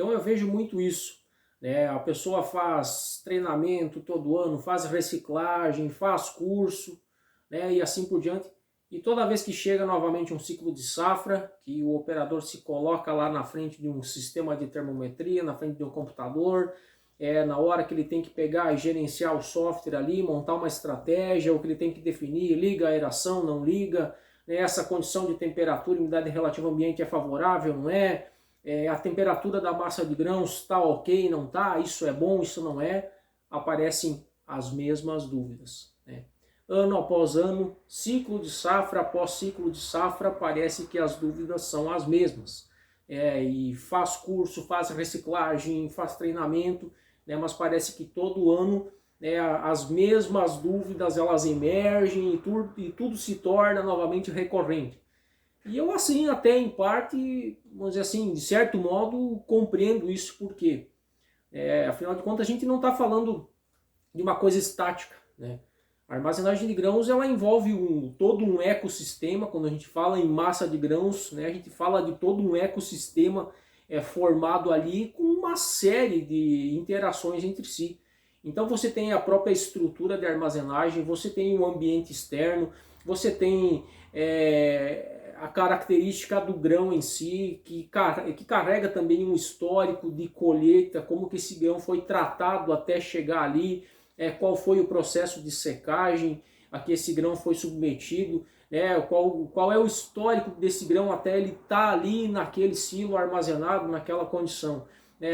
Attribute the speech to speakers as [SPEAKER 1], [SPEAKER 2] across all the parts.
[SPEAKER 1] Então eu vejo muito isso, né? A pessoa faz treinamento todo ano, faz reciclagem, faz curso, né? E assim por diante. E toda vez que chega novamente um ciclo de safra, que o operador se coloca lá na frente de um sistema de termometria, na frente de um computador, na hora que ele tem que pegar e gerenciar o software ali, montar uma estratégia, o que ele tem que definir, liga a aeração, não liga, né? Essa condição de temperatura e umidade relativa ao ambiente é favorável, não é? A temperatura da massa de grãos está ok, não está? Isso é bom, isso não é? Aparecem as mesmas dúvidas, né? Ano após ano, ciclo de safra após ciclo de safra, parece que as dúvidas são as mesmas. E faz curso, faz reciclagem, faz treinamento, né, mas parece que todo ano, né, as mesmas dúvidas elas emergem e tudo se torna novamente recorrente. E eu assim, até em parte, vamos dizer assim, de certo modo, compreendo isso, porque afinal de contas a gente não está falando de uma coisa estática, né? A armazenagem de grãos ela envolve todo um ecossistema. Quando a gente fala em massa de grãos, né, a gente fala de todo um ecossistema formado ali com uma série de interações entre si. Então você tem a própria estrutura de armazenagem, você tem o ambiente externo, você tem a característica do grão em si, que carrega também um histórico de colheita, como que esse grão foi tratado até chegar ali, qual foi o processo de secagem a que esse grão foi submetido, né, qual é o histórico desse grão até ele estar ali naquele silo armazenado naquela condição,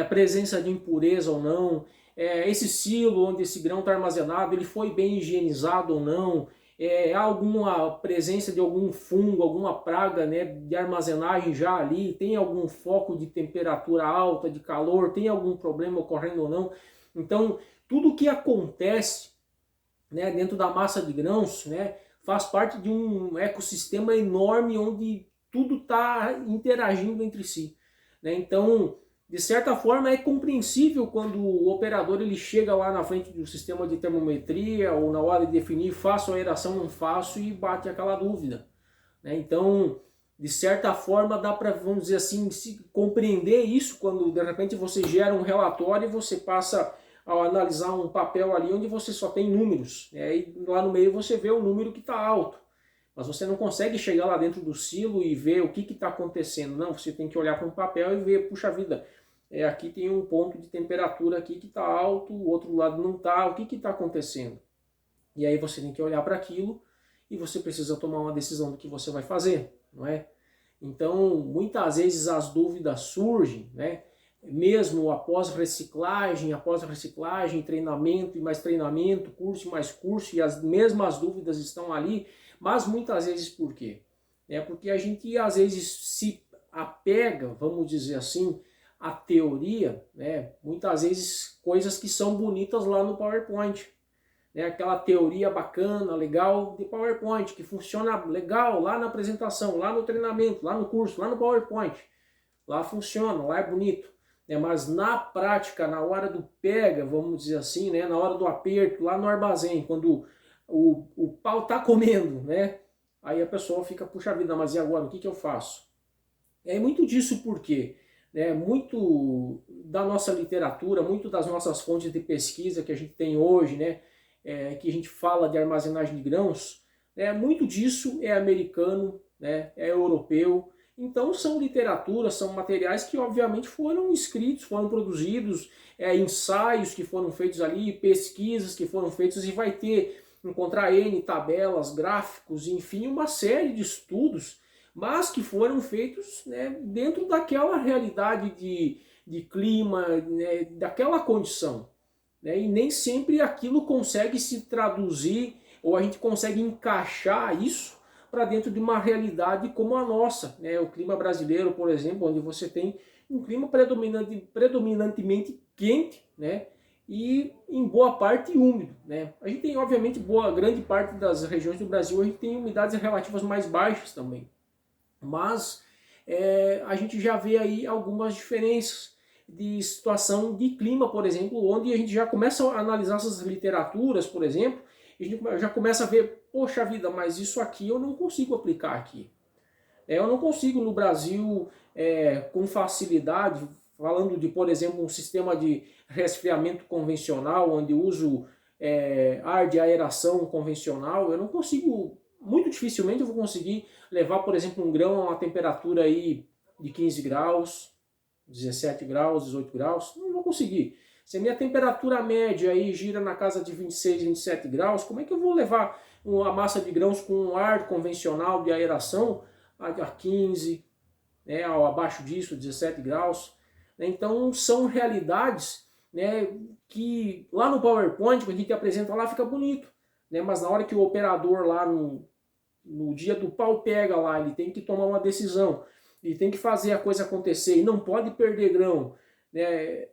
[SPEAKER 1] a presença de impureza ou não, esse silo onde esse grão está armazenado, ele foi bem higienizado ou não, há alguma presença de algum fungo, alguma praga, né, de armazenagem já ali, tem algum foco de temperatura alta, de calor, tem algum problema ocorrendo ou não. Então, tudo o que acontece, né, dentro da massa de grãos, né, faz parte de um ecossistema enorme onde tudo está interagindo entre si, né? Então, de certa forma, é compreensível quando o operador ele chega lá na frente do sistema de termometria ou na hora de definir faço a aeração, não faço, e bate aquela dúvida, né? Então, de certa forma, dá para, vamos dizer assim, compreender isso quando de repente você gera um relatório e você passa ao analisar um papel ali onde você só tem números, e lá no meio você vê o número que está alto, mas você não consegue chegar lá dentro do silo e ver o que está acontecendo. Não, você tem que olhar para um papel e ver, puxa vida, aqui tem um ponto de temperatura aqui que está alto, o outro lado não está, o que está acontecendo? E aí você tem que olhar para aquilo e você precisa tomar uma decisão do que você vai fazer, não é? Então, muitas vezes as dúvidas surgem, né? Mesmo após reciclagem, treinamento e mais treinamento, curso e mais curso, e as mesmas dúvidas estão ali, mas muitas vezes por quê? Porque a gente às vezes se apega, vamos dizer assim, à teoria, né? Muitas vezes coisas que são bonitas lá no PowerPoint, aquela teoria bacana, legal de PowerPoint, que funciona legal lá na apresentação, lá no treinamento, lá no curso, lá no PowerPoint. Lá funciona, lá é bonito. Mas na prática, na hora do pega, vamos dizer assim, na hora do aperto, lá no armazém, quando o pau está comendo, né? Aí a pessoa fica, puxa vida, mas e agora, o que eu faço? É muito disso porque muito da nossa literatura, muito das nossas fontes de pesquisa que a gente tem hoje, que a gente fala de armazenagem de grãos, muito disso é americano, é europeu. Então são literaturas, são materiais que obviamente foram escritos, foram produzidos, ensaios que foram feitos ali, pesquisas que foram feitas, e vai encontrar N tabelas, gráficos, enfim, uma série de estudos, mas que foram feitos dentro daquela realidade de clima, daquela condição. E nem sempre aquilo consegue se traduzir, ou a gente consegue encaixar isso para dentro de uma realidade como a nossa. O clima brasileiro, por exemplo, onde você tem um clima predominantemente quente, e em boa parte úmido. A gente tem, obviamente, grande parte das regiões do Brasil, a gente tem umidades relativas mais baixas também. Mas a gente já vê aí algumas diferenças de situação de clima, por exemplo, onde a gente já começa a analisar essas literaturas, por exemplo, e a gente já começa a ver, poxa vida, mas isso aqui eu não consigo aplicar aqui. Eu não consigo no Brasil, com facilidade, falando de, por exemplo, um sistema de resfriamento convencional, onde uso ar de aeração convencional, eu não consigo, muito dificilmente eu vou conseguir levar, por exemplo, um grão a uma temperatura aí de 15 graus, 17 graus, 18 graus, não vou conseguir. Se a minha temperatura média aí gira na casa de 26, 27 graus, como é que eu vou levar uma massa de grãos com um ar convencional de aeração a 15, né, abaixo disso, 17 graus? Então são realidades, né, que lá no PowerPoint, quando a gente apresenta lá, fica bonito, né, mas na hora que o operador lá no dia do pau pega lá, ele tem que tomar uma decisão, ele tem que fazer a coisa acontecer e não pode perder grão, né?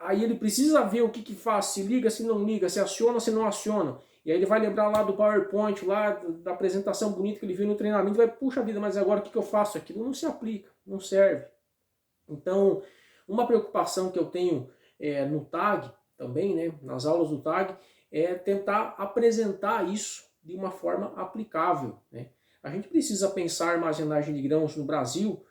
[SPEAKER 1] Aí ele precisa ver o que que faz, se liga, se não liga, se aciona, se não aciona. E aí ele vai lembrar lá do PowerPoint, lá da apresentação bonita que ele viu no treinamento, e vai, puxa vida, mas agora o que que eu faço? Aquilo não se aplica, não serve. Então, uma preocupação que eu tenho no TAG também, né, nas aulas do TAG, é tentar apresentar isso de uma forma aplicável, né? A gente precisa pensar armazenagem de grãos no Brasil,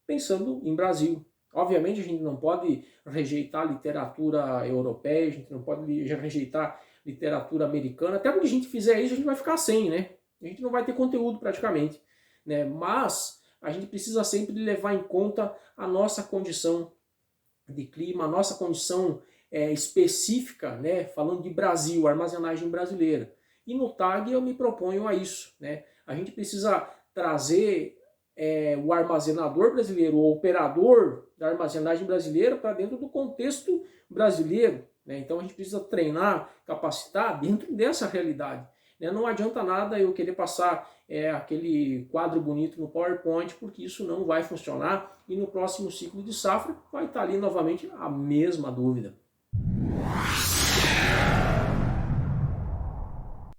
[SPEAKER 1] pensando em Brasil. Obviamente a gente não pode rejeitar literatura europeia, a gente não pode rejeitar literatura americana, até porque a gente fizer isso a gente vai ficar sem, né? A gente não vai ter conteúdo praticamente, né? Mas a gente precisa sempre levar em conta a nossa condição de clima, a nossa condição específica, né? Falando de Brasil, armazenagem brasileira. E no TAG eu me proponho a isso, né? A gente precisa trazer o armazenador brasileiro, o operador da armazenagem brasileira para dentro do contexto brasileiro, né? Então a gente precisa treinar, capacitar dentro dessa realidade, né? Não adianta nada eu querer passar aquele quadro bonito no PowerPoint, porque isso não vai funcionar e no próximo ciclo de safra vai estar ali novamente a mesma dúvida.